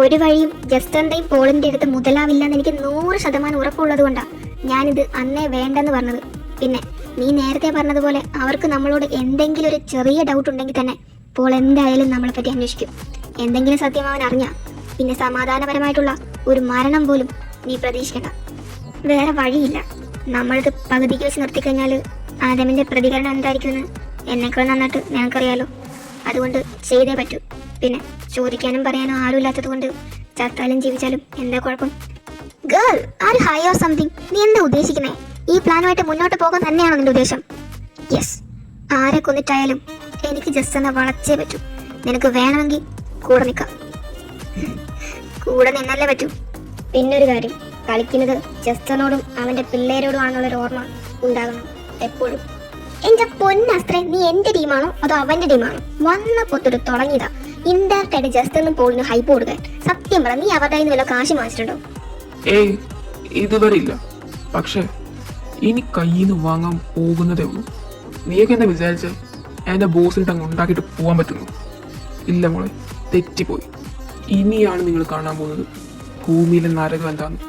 ഒരു വഴിയും ജസ്റ്റന്റെയും പോളിന്റെ അടുത്ത് മുതലാവില്ലെന്ന് എനിക്ക് 100% ഉറപ്പുള്ളത് കൊണ്ടാണ് ഞാനിത് അന്നേ വേണ്ടെന്ന് പറഞ്ഞത്. പിന്നെ നീ നേരത്തെ പറഞ്ഞതുപോലെ അവർക്ക് നമ്മളോട് എന്തെങ്കിലും ഒരു ചെറിയ ഡൗട്ട് ഉണ്ടെങ്കിൽ തന്നെ പോൾ എന്തായാലും നമ്മളെ പറ്റി അന്വേഷിക്കും. എന്തെങ്കിലും സത്യം അവൻ അറിഞ്ഞാ പിന്നെ സമാധാനപരമായിട്ടുള്ള ഒരു മരണം പോലും നീ പ്രതീക്ഷിക്കണ്ട. വേറെ വഴിയില്ല. നമ്മളിത് പകുതിക്ക് വെച്ച് നിർത്തിക്കഴിഞ്ഞാൽ ആദമിന്റെ പ്രതികരണം എന്തായിരിക്കുമെന്ന് എന്നെക്കാൾ നന്നായിട്ട് ഞങ്ങൾക്കറിയാലോ. അതുകൊണ്ട് ചെയ്തേ പറ്റൂ. പിന്നെ ചോദിക്കാനും പറയാനും ആരും ഇല്ലാത്തത് കൊണ്ട് ചത്താലും ജീവിച്ചാലും എന്താ കുഴപ്പം? Girl, are high or something? നീ എന്താ ഉദ്ദേശിക്കുന്നേ? ഈ പ്ലാനുമായിട്ട് മുന്നോട്ട് പോകാൻ തന്നെയാണോ നിന്റെ ഉദ്ദേശം? യെസ്, ആരെ കൊന്നിട്ടായാലും എനിക്ക് ജസ്റ്റ് എന്നാ വളച്ചേ പറ്റൂ. നിനക്ക് വേണമെങ്കിൽ കൂടെ നിൽക്കാം. കൂടെ നിന്നല്ലേ പറ്റൂ. പിന്നൊരു കാര്യം, കളിക്കുന്നത് ജസ്റ്റനോടും അവന്റെ പിള്ളേരോടും ആണെന്നുള്ളൊരു ഓർമ്മ ഉണ്ടാകണം എപ്പോഴും. എന്റെ പൊന്നസ്ത്രേ, നീ എന്റെ ടീമാണോ അതോ അവന്റെ ടീമാണോ? വന്ന പൊത്തൊരു തുടങ്ങിയതാ ഇൻഡയറക്റ്റ് ആയിട്ട് ജസ്റ്റനും പോളിന് ഹൈപ്പ് കൊടുക്കാൻ. സത്യം പറ, നീ അവരുടെ വല്ല കാശ് വാങ്ങിച്ചിട്ടുണ്ടോ? ഏയ്, ഇതുവരെ ഇല്ല. പക്ഷെ ഇനി കയ്യിൽ നിന്ന് വാങ്ങാൻ പോകുന്നതേ ഉള്ളൂ. നീയൊക്കെ എന്താ വിചാരിച്ച് എന്റെ ബോസിനിട്ട് അങ്ങ് ഉണ്ടാക്കിയിട്ട് പോകാൻ പറ്റുന്നു? ഇല്ല മോളെ, തെറ്റിപ്പോയി. ഇനിയാണ് നിങ്ങൾ കാണാൻ പോകുന്നത് ഭൂമിയിലെ നരകം എന്താന്ന്.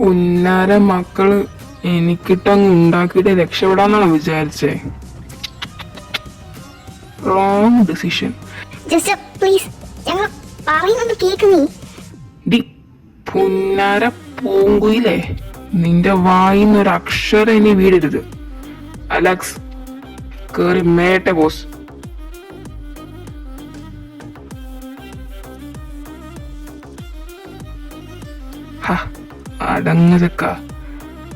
പുന്നാര മക്കള് എനിക്കിട്ടങ്ങ് ഉണ്ടാക്കിയിട്ട് രക്ഷപ്പെടാന്നാണ് വിചാരിച്ചേ. Wrong decision. പുന്നാര പൂങ്കുയിലേ, നിന്റെ വായിന്നൊരു അക്ഷരം ഇനി വീടരുത്. അലക്സ്, കേറി മേട്ടെ ബോസ്. അടങ്ങതൊക്ക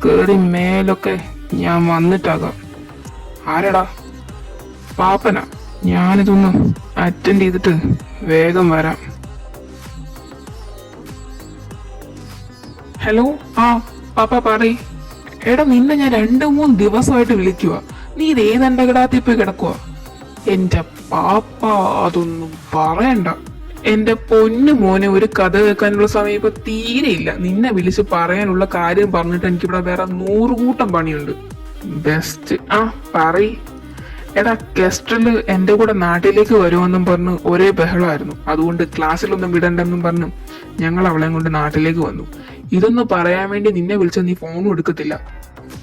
കേറി മേലൊക്കെ ഞാൻ വന്നിട്ടാകാം. ആരടാ? പാപ്പനാ? ഞാനിതൊന്ന് അറ്റൻഡ് ചെയ്തിട്ട് വേഗം വരാം. ഹലോ, ആ പാപ്പ പറയ്. എടാ, നിന്നെ ഞാൻ 2-3 ദിവസമായിട്ട് വിളിക്കുക. നീ ഇത് ഏതെണ്ടകിടാത്തി പോയി കിടക്കുക? എന്റെ പാപ്പ, അതൊന്നും പറയണ്ട. എന്റെ പൊന്നു മോനെ, ഒരു കഥ കേൾക്കാനുള്ള സമയം ഇപ്പൊ തീരെയില്ല. നിന്നെ വിളിച്ച് പറയാനുള്ള കാര്യം പറഞ്ഞിട്ട് എനിക്കിവിടെ വേറെ 100 കൂട്ടം പണിയുണ്ട്. ബെസ്റ്റ്. ആ പറയ്. എടാ, കെസ്റ്ററില് എന്റെ കൂടെ നാട്ടിലേക്ക് വരുമെന്നും പറഞ്ഞ് ഒരേ ബഹളമായിരുന്നു. അതുകൊണ്ട് ക്ലാസ്സിലൊന്നും വിടണ്ടെന്നും പറഞ്ഞു ഞങ്ങൾ അവളെ കൊണ്ട് നാട്ടിലേക്ക് വന്നു. ഇതൊന്ന് പറയാൻ വേണ്ടി നിന്നെ വിളിച്ച നീ ഫോണും എടുക്കത്തില്ല.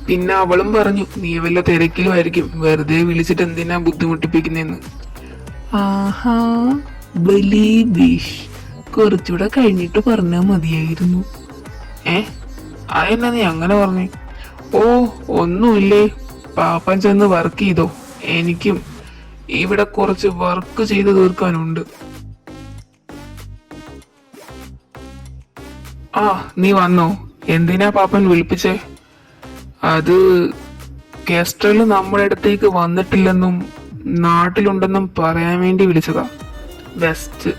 പിന്നെ അവളും പറഞ്ഞു നീ വല്ല തിരക്കിലും ആയിരിക്കും, വെറുതെ വിളിച്ചിട്ട് എന്തിനാ ബുദ്ധിമുട്ടിപ്പിക്കുന്നെന്ന്. ആഹാ, കുറച്ചുകൂടെ കഴിഞ്ഞിട്ട് പറഞ്ഞാ മതിയായിരുന്നു. അതെന്നാ നീ അങ്ങനെ പറഞ്ഞേ? ഓ, ഒന്നുമില്ലേ, പാപ്പൻ ചെന്ന് വർക്ക് ചെയ്തോ. എനിക്കും ഇവിടെ കുറച്ച് വർക്ക് ചെയ്ത് തീർക്കാനുണ്ട്. ആ, നീ വന്നോ? എന്തിനാ പാപ്പൻ വിളിപ്പിച്ചേ? അത് കെസ്റ്ററിൽ നമ്മുടെ അടുത്തേക്ക് വന്നിട്ടില്ലെന്നും നാട്ടിലുണ്ടെന്നും പറയാൻ വേണ്ടി വിളിച്ചതാ. ബെസ്റ്റ്.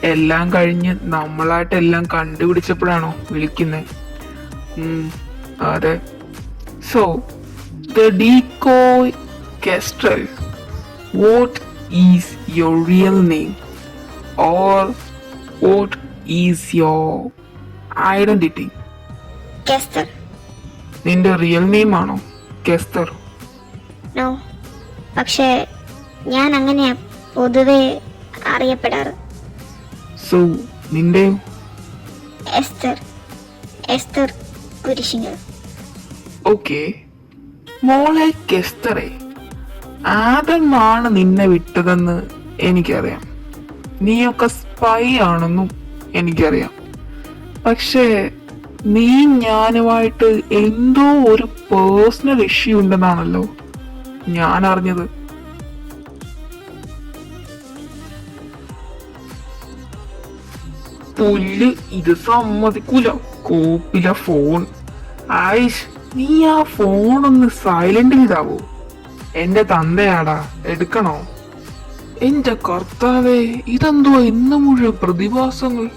എല്ലാം കഴിഞ്ഞ് നമ്മളായിട്ട് എല്ലാം കണ്ടുപിടിച്ചപ്പോഴാണോ വിളിക്കുന്നത്? അതെ. So the decoy kestrel, what is your real name or what is your identity? Kester. നിന്റെ റിയൽ നെയിം ആണോ കെസ്റ്റർ? നോ, പക്ഷേ ഞാൻ അങ്ങനെയാ പൊതുവെ അറിയപ്പെടാറ്. സോ നിന്റെ? എസ്തർ. എസ്തർ കുരിശിങ്ങൽ. ഓക്കെ മോളെ കെസ്റ്ററെ, ആദമാണ് നിന്നെ വിട്ടതെന്ന് എനിക്കറിയാം. നീയൊക്കെ സ്പൈ ആണെന്നും എനിക്കറിയാം. പക്ഷേ നീ ഞാനുമായിട്ട് എന്തോ ഒരു പേഴ്സണൽ ഇഷ്യൂ ഉണ്ടെന്നാണല്ലോ ഞാൻ അറിഞ്ഞത്. പുല്ല്, ഇത് സമ്മതിക്കൂല. കോപ്പില ഫോൺ. ആയിഷ്, നീ ആ ഫോൺ ഒന്ന് സൈലന്റ് ചെയ്താവോ? എന്റെ തന്തയാടാ, എടുക്കണോ? എന്റെ കർത്താവേ, ഇതെന്തോ ഇന്ന് മുഴുവൻ പ്രതിഭാസങ്ങൾ.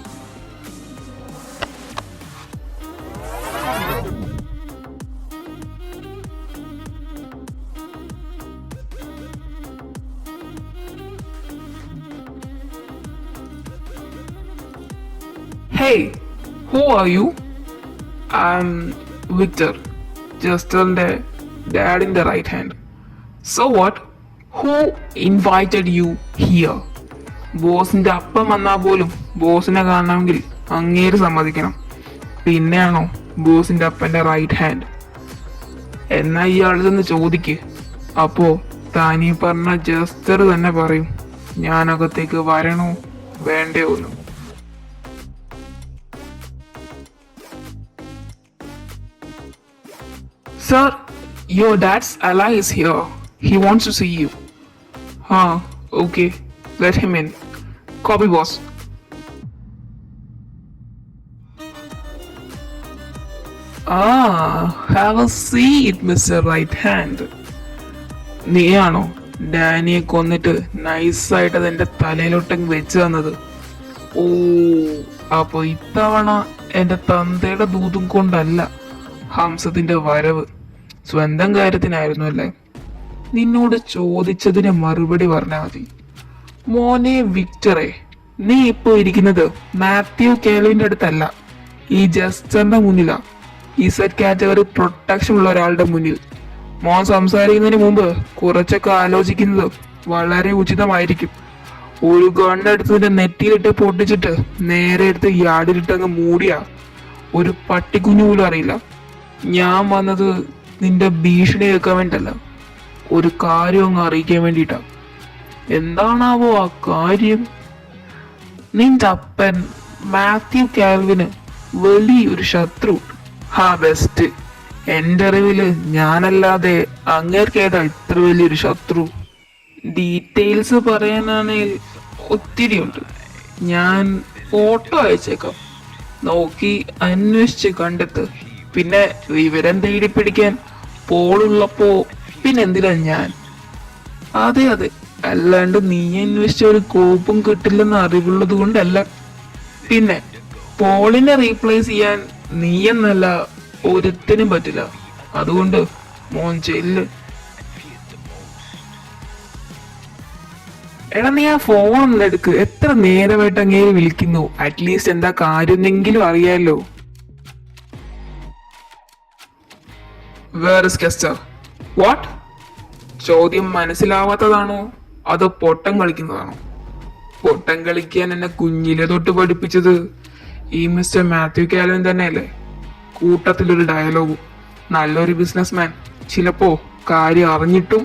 Hey, who are you? I'm Victor, Justin's dad in the right hand. So what? Who invited you here? ബോസിന്റെ അപ്പം വന്നാ പോലും ബോസിനെ കാണണമെങ്കിൽ അങ്ങേര് സമ്മതിക്കണം. പിന്നെയാണോ ബോസിന്റെ അപ്പന്റെ റൈറ്റ് ഹാൻഡ്? എന്നാ ഇയാളെന്ന് ചോദിക്ക്. അപ്പോ താനീ പറഞ്ഞ ജസ്റ്റർ തന്നെ പറയും ഞാനകത്തേക്ക് വരണോ വേണ്ടയോ എന്ന്. Sir, your dad's ally is here. He wants to see you. Okay. Let him in. Copy, boss. Have a seat, Mr. Right Hand. നീയാണോ ഡാനിയെ കൊന്നിട്ട് നൈസായിട്ട് അതെന്റെ തലയിലോട്ടങ്ങ് വെച്ച് തന്നത്? ഓ, അപ്പൊ ഇത്തവണ എന്റെ തന്തയുടെ ദൂതും കൊണ്ടല്ല ഹംസത്തിന്റെ വരവ്, സ്വന്തം കാര്യത്തിനായിരുന്നു അല്ലേ? നിന്നോട് ചോദിച്ചതിന് മറുപടി പറഞ്ഞാൽ മതി. മോനെ വിക്ടറെ, നീ ഇപ്പോ ഇരിക്കുന്നത് മാത്യു കേലുവിന്റെ അടുത്തല്ല, ഈ ജസ്റ്ററിന്റെ മുന്നിലാ. ഈ സെറ്റ് കാറ്റഗറി പ്രൊട്ടക്ഷൻ ഉള്ള ഒരാളുടെ മുന്നിൽ. മോൻ സംസാരിക്കുന്നതിന് മുമ്പ് കുറച്ചൊക്കെ ആലോചിക്കുന്നത് വളരെ ഉചിതമായിരിക്കും. ഒരു ഗണ്ണെടുത്ത് നിന്റെ നെറ്റിയിലിട്ട് പൊട്ടിച്ചിട്ട് നേരെ എടുത്ത് യാർഡിലിട്ട് അങ്ങ് മൂടിയാ ഒരു പട്ടിക്കുഞ്ഞു പോലും അറിയില്ല. ഞാൻ വന്നത് നിന്റെ ഭീഷണി കേൾക്കാൻ വേണ്ടിയല്ല, ഒരു കാര്യം അങ്ങ് അറിയിക്കാൻ വേണ്ടിയിട്ടാ. എന്താണാവോ ആ കാര്യം? നിന്റെ അപ്പൻ മാത്യു കാൽവിന് വലിയൊരു ശത്രു. ബെസ്റ്റ്. എന്റെ അറിവില് ഞാനല്ലാതെ അങ്ങേർക്കേതാ ഇത്ര വലിയൊരു ശത്രു? ഡീറ്റെയിൽസ് പറയാനാണെങ്കിൽ ഒത്തിരി ഉണ്ട്. ഞാൻ ഫോട്ടോ അയച്ചേക്കാം, നോക്കി അന്വേഷിച്ച് കണ്ടെത്ത്. പിന്നെ വിവരം തേടി പിടിക്കാൻ പോളുള്ളപ്പോ പിന്നെന്തിനാ ഞാൻ? അതെ, അല്ലാണ്ട് നീ അന്വേഷിച്ച ഒരു കോപ്പും കിട്ടില്ലെന്ന് അറിവുള്ളത് കൊണ്ടല്ല. പിന്നെ പോളിനെ റീപ്ലേസ് ചെയ്യാൻ നീ എന്നല്ല ഒരുത്തിനും പറ്റില്ല. അതുകൊണ്ട് മോൻ ചെല്ല്. എടാ, നീ ആ ഫോൺ എടുക്ക്. എത്ര നേരമായിട്ട് അങ്ങേര് വിളിക്കുന്നു. അറ്റ്ലീസ്റ്റ് എന്താ കാര്യമെന്നെങ്കിലും അറിയാലോ. Where is Kester? What? ചോദ്യം മനസ്സിലാവാത്തതാണോ അതോ പൊട്ടം കളിക്കുന്നതാണോ? പൊട്ടം കളിക്കാൻ എന്നെ കുഞ്ഞിലെ തൊട്ട് പഠിപ്പിച്ചത് ഈ മിസ്റ്റർ മാത്യു കാൽവിൻ തന്നെയല്ലേ? കൂട്ടത്തിലൊരു ഡയലോഗും. നല്ലൊരു ബിസിനസ്മാൻ ചിലപ്പോ കാര്യം അറിഞ്ഞിട്ടും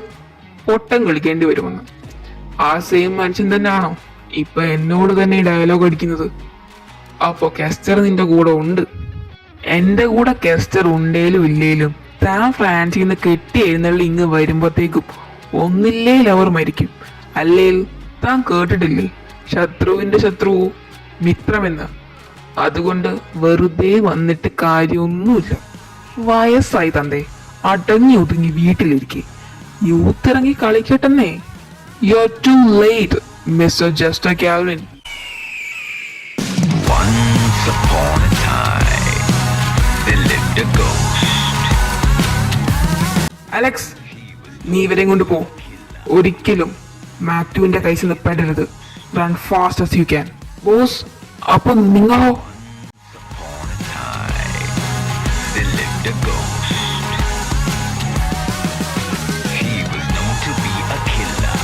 പൊട്ടം കളിക്കേണ്ടി വരുമെന്ന്. ആ സെയിം മനുഷ്യൻ തന്നെയാണോ ഇപ്പൊ എന്നോട് തന്നെ ഈ ഡയലോഗ് അടിക്കുന്നത്? അപ്പൊ കെസ്റ്റർ നിന്റെ കൂടെ ഉണ്ട്. എന്റെ കൂടെ കെസ്റ്റർ ഉണ്ടേലും ഇല്ലേലും താൻ ഫ്രാൻസിൽ നിന്ന് കെട്ടി എഴുന്നള്ളി ഇങ്ങ് വരുമ്പോഴത്തേക്കും ഒന്നില്ലേ അവർ മരിക്കും. അല്ലെങ്കിൽ താൻ കേട്ടിട്ടില്ലേ ശത്രുവിന്റെ ശത്രു മിത്രമെന്ന്? അതുകൊണ്ട് വെറുതെ വന്നിട്ട് കാര്യമൊന്നുമില്ല. വയസ്സായി തന്തേ, അടങ്ങി ഒതുങ്ങി വീട്ടിലിരിക്കെ. യൂത്ത് ഇറങ്ങി കളിക്കട്ടെന്നേ. You are too late mister Jester Calvin. Once upon a time, there lived a ghost. Alex, നീ ഇവരെയും കൊണ്ട് പോ. ഒരിക്കലും മാത്യുവിന്റെ കൈസ് നിൽപ്പേണ്ടരുത്. Run fast as you can. Boss, അപ്പൊ നിങ്ങളോ? Upon a time, there lived a ghost. He was known to be a killer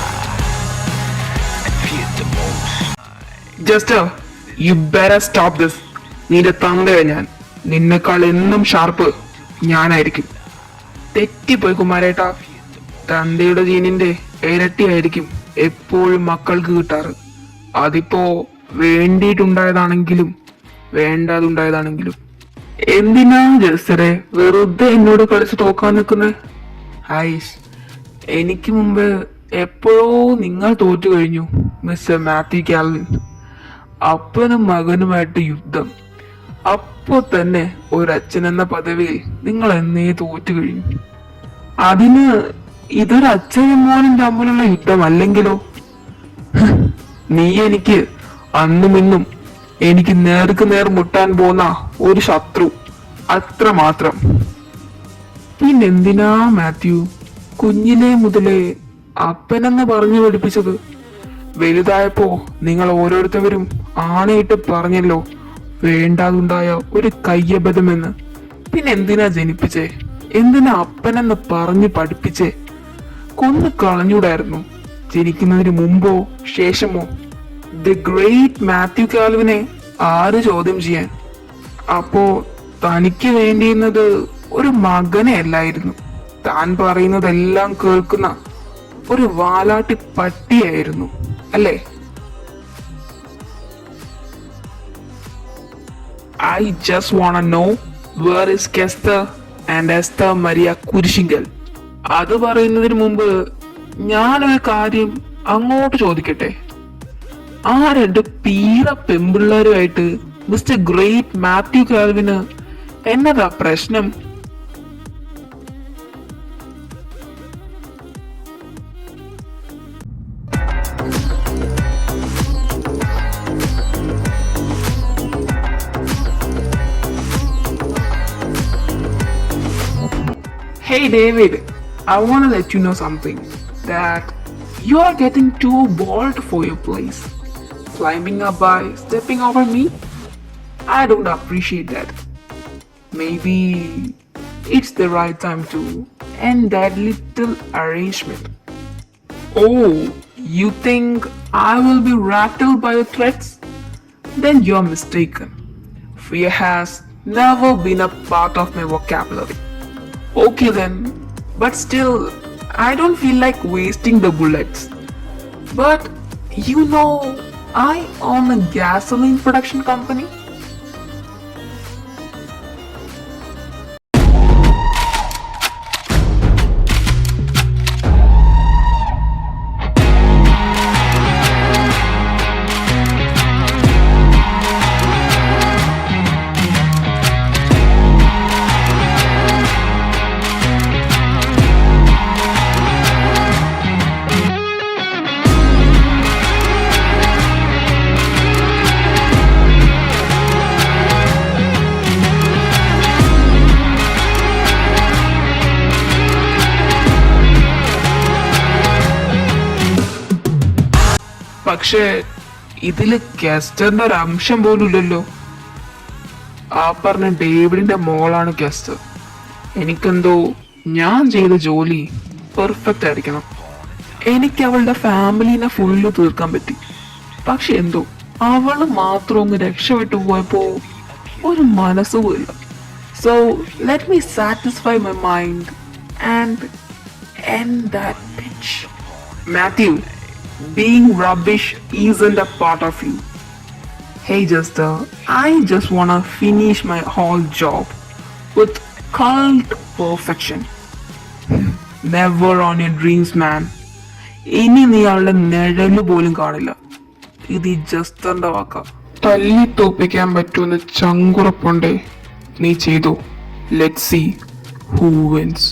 and feared the most. Jester, you better stop this. നിന്റെ തന്തയെ ഞാൻ. നിന്നെക്കാൾ എന്നും ഷാർപ്പ് ഞാനായിരിക്കും. തെറ്റിപ്പോയി കുമാരേട്ടാ. തന്തയുടെ ജീനിന്റെ ഇരട്ടിയായിരിക്കും എപ്പോഴും മക്കൾക്ക് കിട്ടാറ്. അതിപ്പോ വേണ്ടിയിട്ടുണ്ടായതാണെങ്കിലും വേണ്ടാതുണ്ടായതാണെങ്കിലും. എന്തിനാ ജസ്റ്ററെ വെറുതെ എന്നോട് കളിച്ച് തോക്കാൻ നിൽക്കുന്നത്? ഐസ്, എനിക്ക് മുമ്പ് എപ്പോഴോ നിങ്ങൾ തോറ്റു കഴിഞ്ഞു മിസ്റ്റർ മാത്യു കാൽവിൻ. അപ്പനും മകനുമായിട്ട് യുദ്ധം. അപ്പോ തന്നെ ഒരച്ഛൻ എന്ന പദവിയിൽ നിങ്ങൾ എന്നേ തോറ്റു കഴിഞ്ഞു. അതിന് ഇതൊരു അച്ഛനും മോനും തമ്മിലുള്ള യുദ്ധം അല്ലെങ്കിലോ? നീ എനിക്ക് അന്നും ഇന്നും എനിക്ക് നേർക്ക് നേർ മുട്ടാൻ പോന്ന ഒരു ശത്രു, അത്ര മാത്രം. പിന്നെന്തിനാ മാത്യു കുഞ്ഞിലെ മുതലേ അപ്പനെന്ന് പറഞ്ഞു പഠിപ്പിച്ചത്? വലുതായപ്പോ നിങ്ങൾ ഓരോരുത്തരും ആണയിട്ട് പറഞ്ഞല്ലോ വേണ്ടാതുണ്ടായ ഒരു കയ്യബദ്ധമെന്ന്. പിന്നെ എന്തിനാ ജനിപ്പിച്ചേ? എന്തിനാ അപ്പനെന്ന് പറഞ്ഞു പഠിപ്പിച്ചേ? കൊന്നു കളഞ്ഞൂടായിരുന്നു ജനിക്കുന്നതിന് മുമ്പോ ശേഷമോ? ദി ഗ്രേറ്റ് മാത്യു കാൽവിനെ ആര് ചോദ്യം ചെയ്യാൻ? അപ്പോ തനിക്ക് വേണ്ടിയിരുന്നത് ഒരു മകനെ അല്ലായിരുന്നു, താൻ പറയുന്നതെല്ലാം കേൾക്കുന്ന ഒരു വാലാട്ടി പട്ടിയായിരുന്നു അല്ലേ? I just wanna know where is Kester and Esther Maria Kurisingal. അത് പറയുന്നതിന് മുമ്പ് ഞാനൊരു കാര്യം അങ്ങോട്ട് ചോദിക്കട്ടെ. ആ രണ്ട് പീറ പെമ്പിള്ളേരുമായിട്ട് മിസ്റ്റർ ഗ്രേറ്റ് മാത്യു കാൽവിന് എന്നതാ പ്രശ്നം? Hey David, I want to let you know something. That you are getting too bold for your place. Climbing up by stepping over me? I don't appreciate that. Maybe it's the right time to end that little arrangement. Oh, you think I will be rattled by your threats? Then you're mistaken. Fear has never been a part of my vocabulary. Okay then, but still, I don't feel like wasting the bullets. But you know, I own a gasoline production company. പക്ഷേ ഇതില് കെസ്റ്ററിന്റെ ഒരു അംശം പോലും ഇല്ലല്ലോ. ആ പറഞ്ഞ ഡേവിഡിന്റെ മോളാണ് കെസ്റ്റർ. എനിക്കെന്തോ ഞാൻ ചെയ്ത ജോലി പെർഫെക്റ്റ് ആയിരിക്കണം. എനിക്ക് അവളുടെ ഫാമിലിനെ ഫുള്ള് തീർക്കാൻ പറ്റി. പക്ഷെ എന്തോ അവള് മാത്രം ഒന്ന് രക്ഷപ്പെട്ടു പോയപ്പോ ഒരു മനസ്സുമില്ല. So let me satisfy my mind and end that bitch. Matthew, being rubbish isn't a part of you. Hey Jester, I just wanna finish my whole job with cult perfection. Never on your dreams, man. ഇനി നീ അവളുടെ നിഴല് പോലും കാണില്ല. ഇത് ഈ ജസ്റ്ററിന്റെ വാക്ക. തല്ലി തോപ്പിക്കാൻ പറ്റുമെന്ന് ചങ്കുറപ്പുണ്ടേ നീ ചെയ്തു. Let see who wins.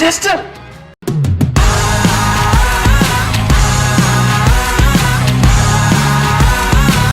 Jester!